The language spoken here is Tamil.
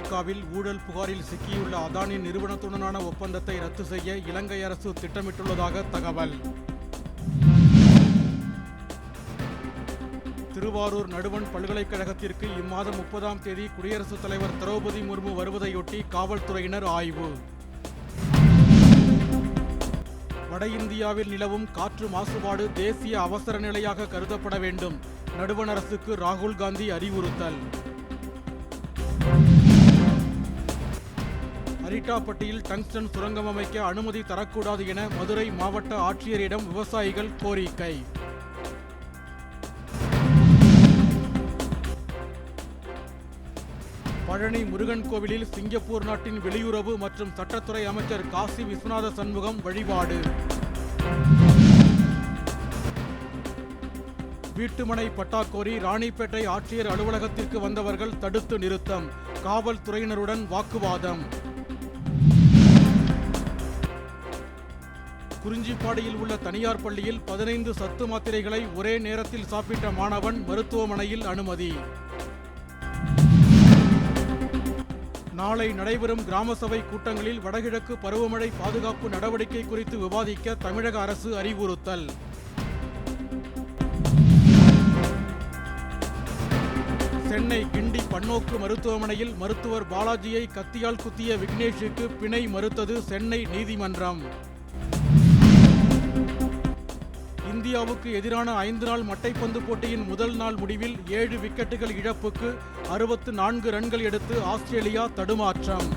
அமெரிக்காவில் ஊழல் புகாரில் சிக்கியுள்ள அதானி நிறுவனத்துடனான ஒப்பந்தத்தை ரத்து செய்ய இலங்கை அரசு திட்டமிட்டுள்ளதாக தகவல். திருவாரூர் நடுவண் பல்கலைக்கழகத்திற்கு இம்மாதம் 30ஆம் தேதி குடியரசுத் தலைவர் திரௌபதி முர்மு வருவதையொட்டி காவல்துறையினர் ஆய்வு. வட இந்தியாவில் நிலவும் காற்று மாசுபாடு தேசிய அவசர நிலையாக கருதப்பட வேண்டும். நடுவண் அரசுக்கு ராகுல் காந்தி அறிவுறுத்தல். அரிட்டாப்பட்டியில் டங்ஸ்டன் சுரங்கம் அமைக்க அனுமதி தரக்கூடாது என மதுரை மாவட்ட ஆட்சியரிடம் விவசாயிகள் கோரிக்கை. பழனி முருகன் கோவிலில் சிங்கப்பூர் நாட்டின் வெளியுறவு மற்றும் சட்டத்துறை அமைச்சர் காசி விஸ்வநாத சண்முகம் வழிபாடு. வீட்டுமனை பட்டா கோரி ராணிப்பேட்டை ஆட்சியர் அலுவலகத்திற்கு வந்தவர்கள் தடுத்து நிறுத்தம். காவல்துறையினருடன் வாக்குவாதம். குறிஞ்சிப்பாடியில் உள்ள தனியார் பள்ளியில் 15 சத்து மாத்திரைகளை ஒரே நேரத்தில் சாப்பிட்ட மாணவன் மருத்துவமனையில் அனுமதி. நாளை நடைபெறும் கிராம சபை கூட்டங்களில் வடகிழக்கு பருவமழை பாதுகாப்பு நடவடிக்கை குறித்து விவாதிக்க தமிழக அரசு அறிவுறுத்தல். சென்னை கிண்டி பன்னோக்கு மருத்துவமனையில் மருத்துவர் பாலாஜியை கத்தியால் குத்திய விக்னேஷுக்கு பிணை மறுத்தது சென்னை நீதிமன்றம். இந்தியாவுக்கு எதிரான 5 நாள் மட்டைப்பந்து போட்டியின் முதல் நாள் முடிவில் 7 விக்கெட்டுகள் இழப்புக்கு 64 ரன்கள் எடுத்து ஆஸ்திரேலியா தடுமாற்றம்.